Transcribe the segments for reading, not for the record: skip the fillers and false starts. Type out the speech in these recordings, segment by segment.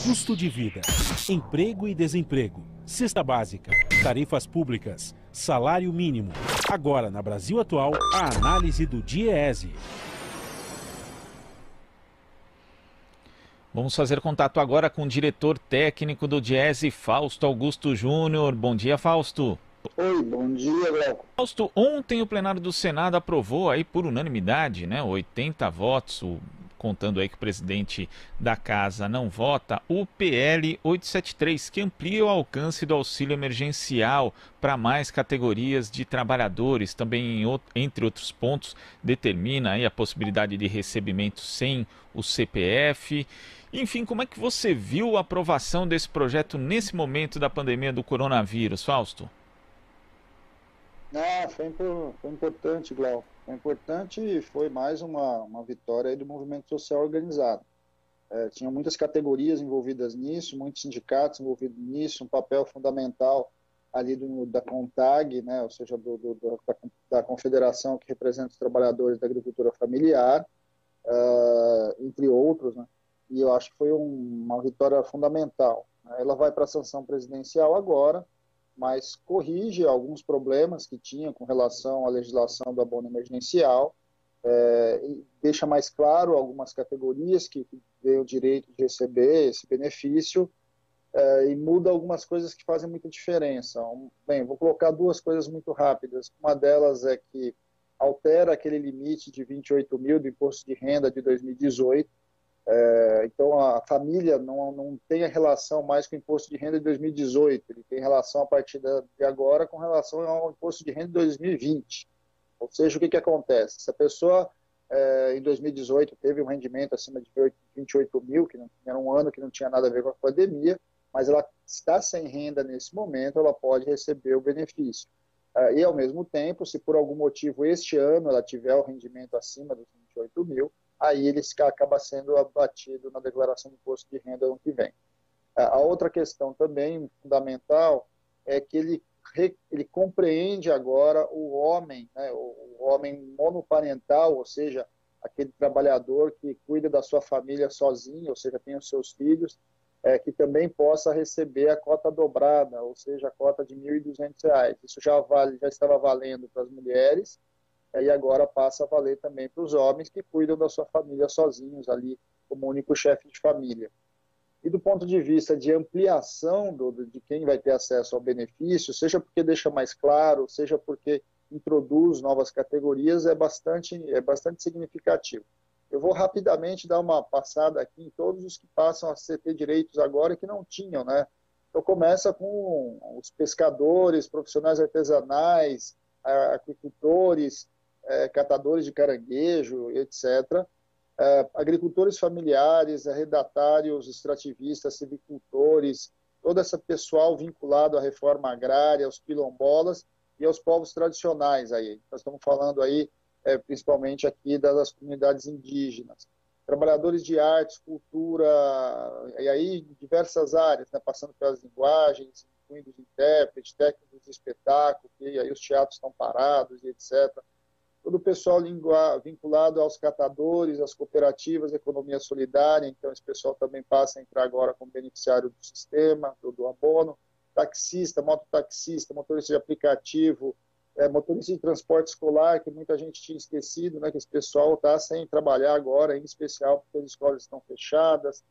Custo de vida, emprego e desemprego, cesta básica, tarifas públicas, salário mínimo. Agora, na Brasil Atual, a análise do DIEESE. Vamos fazer contato agora com o diretor técnico do DIEESE, Fausto Augusto Júnior. Bom dia, Fausto. Oi, bom dia, Glauco. Fausto, ontem o plenário do Senado aprovou aí por unanimidade, 80 votos, contando aí que o presidente da casa não vota, o PL 873, que amplia o alcance do auxílio emergencial para mais categorias de trabalhadores. Também, entre outros pontos, determina aí a possibilidade de recebimento sem o CPF. Enfim, como é que você viu a aprovação desse projeto nesse momento da pandemia do coronavírus, Fausto? Foi importante, Glauco. Foi importante e foi mais uma vitória aí do movimento social organizado. Tinha muitas categorias envolvidas nisso, muitos sindicatos envolvidos nisso, um papel fundamental ali da CONTAG, ou seja, da confederação que representa os trabalhadores da agricultura familiar, entre outros, e eu acho que foi uma vitória fundamental. Ela vai para a sanção presidencial agora, mas corrige alguns problemas que tinha com relação à legislação do abono emergencial, e deixa mais claro algumas categorias que têm o direito de receber esse benefício, e muda algumas coisas que fazem muita diferença. Bem, vou colocar duas coisas muito rápidas. Uma delas é que altera aquele limite de 28 mil do imposto de renda de 2018, então a família não tem a relação mais com o imposto de renda de 2018, ele tem relação a partir de agora com relação ao imposto de renda de 2020. Ou seja, o que acontece? Se a pessoa em 2018 teve um rendimento acima de 28 mil, que era um ano que não tinha nada a ver com a pandemia, mas ela está sem renda nesse momento, ela pode receber o benefício. E ao mesmo tempo, se por algum motivo este ano ela tiver o rendimento acima dos 28 mil, aí ele acaba sendo abatido na declaração do imposto de renda ano que vem. A outra questão também fundamental é que ele compreende agora o homem, o homem monoparental, ou seja, aquele trabalhador que cuida da sua família sozinho, ou seja, tem os seus filhos, que também possa receber a cota dobrada, ou seja, a cota de R$ 1.200. Isso já estava valendo para as mulheres, e agora passa a valer também para os homens que cuidam da sua família sozinhos ali, como único chefe de família. E do ponto de vista de ampliação de quem vai ter acesso ao benefício, seja porque deixa mais claro, seja porque introduz novas categorias, é bastante significativo. Eu vou rapidamente dar uma passada aqui em todos os que passam a ter direitos agora e que não tinham, Então começa com os pescadores, profissionais artesanais, aquicultores, catadores de caranguejo, etc., agricultores familiares, arrendatários, extrativistas, silvicultores, todo esse pessoal vinculado à reforma agrária, aos quilombolas e aos povos tradicionais. Nós estamos falando aí, principalmente aqui das comunidades indígenas. Trabalhadores de artes, cultura, e aí diversas áreas, passando pelas linguagens, incluindo os intérpretes, técnicos de espetáculo, e aí os teatros estão parados, e etc., todo o pessoal vinculado aos catadores, às cooperativas, à economia solidária, então esse pessoal também passa a entrar agora como beneficiário do sistema, do abono, taxista, mototaxista, motorista de aplicativo, motorista de transporte escolar, que muita gente tinha esquecido, que esse pessoal está sem trabalhar agora, em especial porque as escolas estão fechadas,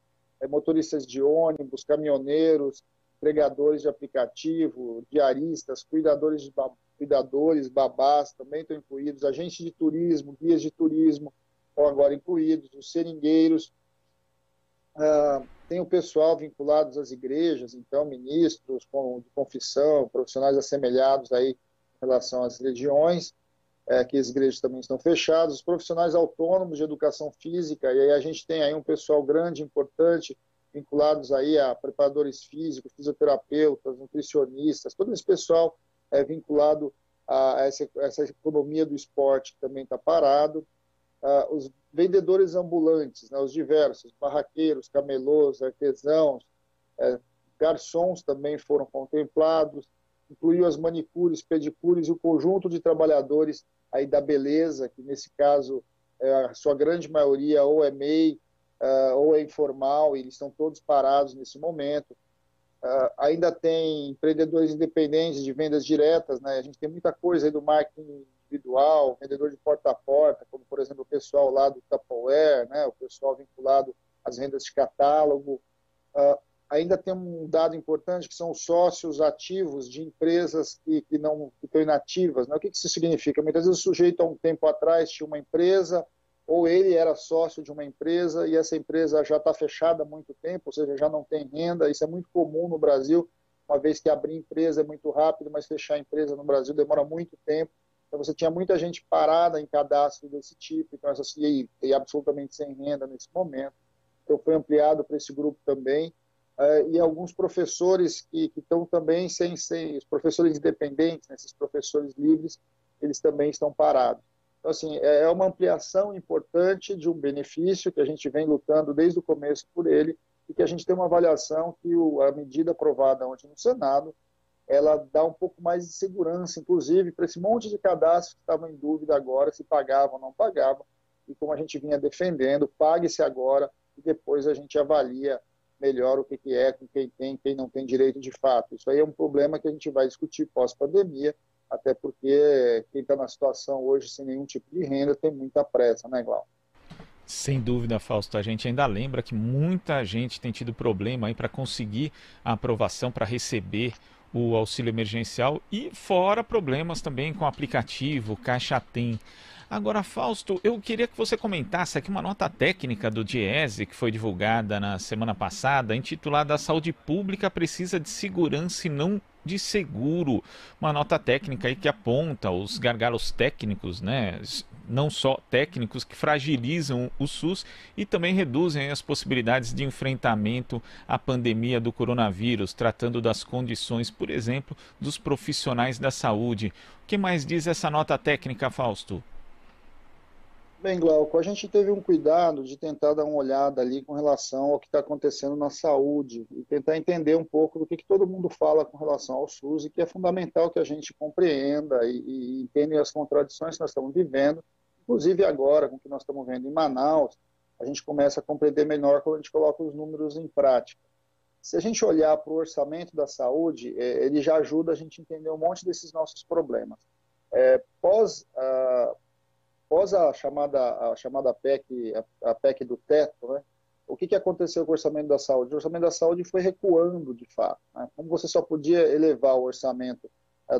motoristas de ônibus, caminhoneiros, entregadores de aplicativo, diaristas, cuidadores, babás também estão incluídos, agentes de turismo, guias de turismo estão agora incluídos, os seringueiros, tem o pessoal vinculados às igrejas, então ministros de confissão, profissionais assemelhados aí em relação às religiões, que as igrejas também estão fechadas, os profissionais autônomos de educação física, e aí a gente tem aí um pessoal grande, importante, vinculados aí a preparadores físicos, fisioterapeutas, nutricionistas, todo esse pessoal é vinculado a essa economia do esporte que também está parado, os vendedores ambulantes, os diversos, barraqueiros, camelôs, artesãos, garçons também foram contemplados, incluiu as manicures, pedicures e o conjunto de trabalhadores aí da beleza, que nesse caso a sua grande maioria ou é MEI, ou é informal, e eles estão todos parados nesse momento. Ainda tem empreendedores independentes de vendas diretas, né? A gente tem muita coisa aí do marketing individual, vendedor de porta a porta, como, por exemplo, o pessoal lá do Tupperware, né? O pessoal vinculado às vendas de catálogo. Ainda tem um dado importante, que são os sócios ativos de empresas que estão inativas, né? O que isso significa? Muitas vezes o sujeito, há um tempo atrás, tinha uma empresa, ou ele era sócio de uma empresa e essa empresa já está fechada há muito tempo, ou seja, já não tem renda. Isso é muito comum no Brasil, uma vez que abrir empresa é muito rápido, mas fechar a empresa no Brasil demora muito tempo. Então você tinha muita gente parada em cadastro desse tipo, então e absolutamente sem renda nesse momento. Então foi ampliado para esse grupo também. E alguns professores que estão também os professores independentes, né, esses professores livres, eles também estão parados. Então, assim, é uma ampliação importante de um benefício que a gente vem lutando desde o começo por ele, e que a gente tem uma avaliação que a medida aprovada ontem no Senado, ela dá um pouco mais de segurança, inclusive, para esse monte de cadastros que estavam em dúvida agora, se pagavam ou não pagavam, e como a gente vinha defendendo, pague-se agora, e depois a gente avalia melhor o que é, com quem tem, quem não tem direito de fato. Isso aí é um problema que a gente vai discutir pós-pandemia, até porque quem está na situação hoje sem nenhum tipo de renda tem muita pressa, né, Glau? Sem dúvida, Fausto, a gente ainda lembra que muita gente tem tido problema aí para conseguir a aprovação para receber o auxílio emergencial e fora problemas também com o aplicativo Caixa Tem. Agora, Fausto, eu queria que você comentasse aqui uma nota técnica do Diese, que foi divulgada na semana passada, intitulada "A Saúde Pública Precisa de Segurança e Não de Seguro". Uma nota técnica aí que aponta os gargalos técnicos, né? Não só técnicos, que fragilizam o SUS e também reduzem as possibilidades de enfrentamento à pandemia do coronavírus, tratando das condições, por exemplo, dos profissionais da saúde. O que mais diz essa nota técnica, Fausto? Bem, Glauco, a gente teve um cuidado de tentar dar uma olhada ali com relação ao que está acontecendo na saúde e tentar entender um pouco do que todo mundo fala com relação ao SUS, e que é fundamental que a gente compreenda e entenda as contradições que nós estamos vivendo, inclusive agora, com o que nós estamos vendo em Manaus, a gente começa a compreender melhor quando a gente coloca os números em prática. Se a gente olhar para o orçamento da saúde, ele já ajuda a gente a entender um monte desses nossos problemas. Após a chamada PEC, a PEC do teto, né, o que aconteceu com o orçamento da saúde? O orçamento da saúde foi recuando, de fato, né? Como você só podia elevar o orçamento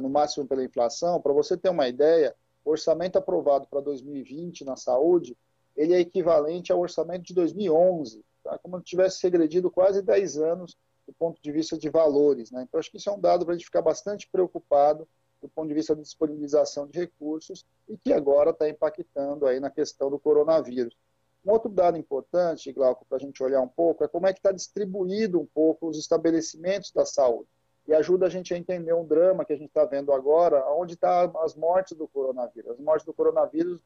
no máximo pela inflação, para você ter uma ideia, o orçamento aprovado para 2020 na saúde, ele é equivalente ao orçamento de 2011, tá? Como se tivesse regredido quase 10 anos do ponto de vista de valores, né? Então, acho que isso é um dado para a gente ficar bastante preocupado do ponto de vista da disponibilização de recursos, e que agora está impactando aí na questão do coronavírus. Um outro dado importante, Glauco, para a gente olhar um pouco, é como é que está distribuído um pouco os estabelecimentos da saúde. E ajuda a gente a entender um drama que a gente está vendo agora, onde estão as mortes do coronavírus. As mortes do coronavírus,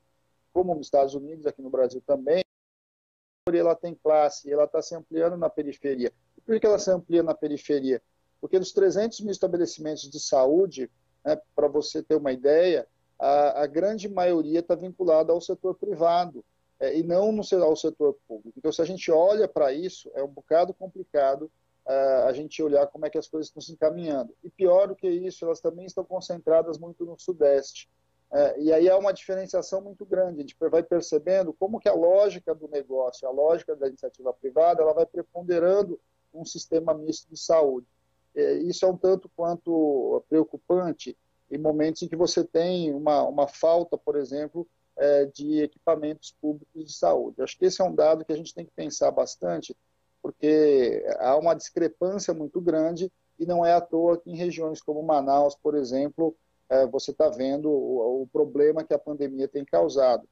como nos Estados Unidos, aqui no Brasil também, ela tem classe, ela está se ampliando na periferia. E por que ela se amplia na periferia? Porque dos 300 mil estabelecimentos de saúde, para você ter uma ideia, a grande maioria está vinculada ao setor privado e não ao setor público. Então, se a gente olha para isso, é um bocado complicado a gente olhar como é que as coisas estão se encaminhando. E pior do que isso, elas também estão concentradas muito no Sudeste. E aí há uma diferenciação muito grande. A gente vai percebendo como que a lógica do negócio, a lógica da iniciativa privada, ela vai preponderando um sistema misto de saúde. Isso é um tanto quanto preocupante em momentos em que você tem uma falta, por exemplo, de equipamentos públicos de saúde. Acho que esse é um dado que a gente tem que pensar bastante, porque há uma discrepância muito grande, e não é à toa que em regiões como Manaus, por exemplo, você está vendo o problema que a pandemia tem causado.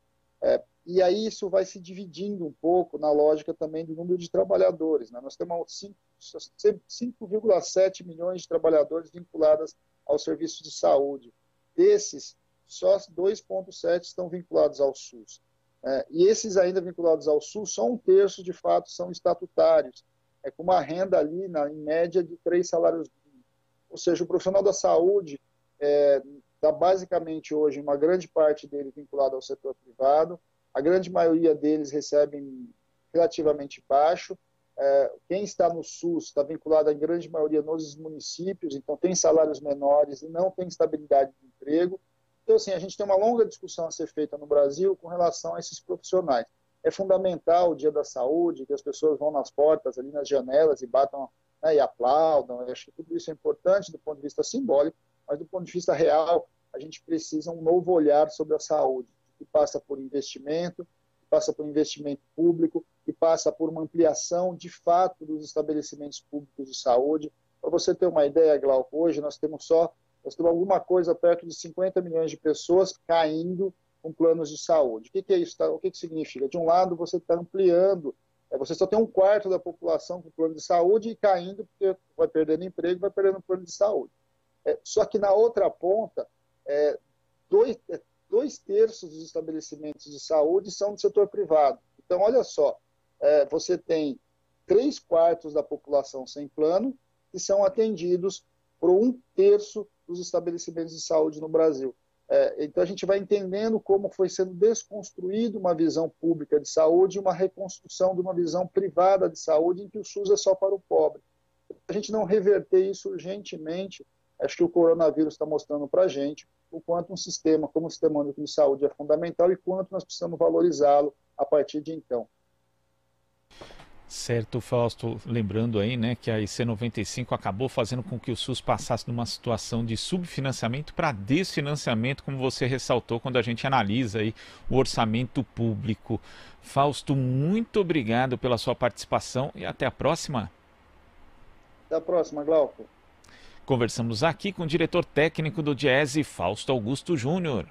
E aí isso vai se dividindo um pouco na lógica também do número de trabalhadores, né? Nós temos 5,7 milhões de trabalhadores vinculados ao serviço de saúde. Desses, só 2,7 estão vinculados ao SUS. E esses ainda vinculados ao SUS, só um terço de fato são estatutários, com uma renda ali, em média, de 3 salários mínimos. Ou seja, o profissional da saúde está basicamente hoje, uma grande parte dele vinculado ao setor privado. A grande maioria deles recebem relativamente baixo. Quem está no SUS está vinculado, em grande maioria, nos municípios, então tem salários menores e não tem estabilidade de emprego. Então, assim, a gente tem uma longa discussão a ser feita no Brasil com relação a esses profissionais. É fundamental o Dia da Saúde, que as pessoas vão nas portas, ali nas janelas e batam, né, e aplaudam. Eu acho que tudo isso é importante do ponto de vista simbólico, mas do ponto de vista real, a gente precisa um novo olhar sobre a saúde, que passa por investimento, passa por investimento público, que passa por uma ampliação de fato dos estabelecimentos públicos de saúde. Para você ter uma ideia, Glauco, hoje nós temos alguma coisa perto de 50 milhões de pessoas caindo com planos de saúde. O que é isso? O que significa? De um lado, você está ampliando, você só tem 1/4 da população com plano de saúde e caindo porque vai perdendo emprego, vai perdendo plano de saúde. Só que na outra ponta, 2/3 dos estabelecimentos de saúde são do setor privado. Então, olha só, você tem 3/4 da população sem plano que são atendidos por 1/3 dos estabelecimentos de saúde no Brasil. Então, a gente vai entendendo como foi sendo desconstruída uma visão pública de saúde e uma reconstrução de uma visão privada de saúde em que o SUS é só para o pobre. A gente não reverter isso urgentemente, acho que o coronavírus está mostrando para a gente o quanto um sistema como o Sistema Único de Saúde é fundamental e quanto nós precisamos valorizá-lo a partir de então. Certo, Fausto, lembrando aí, né, que a IC 95 acabou fazendo com que o SUS passasse numa situação de subfinanciamento para desfinanciamento, como você ressaltou quando a gente analisa aí o orçamento público. Fausto, muito obrigado pela sua participação e até a próxima. Até a próxima, Glauco. Conversamos aqui com o diretor técnico do DIEESE, Fausto Augusto Júnior.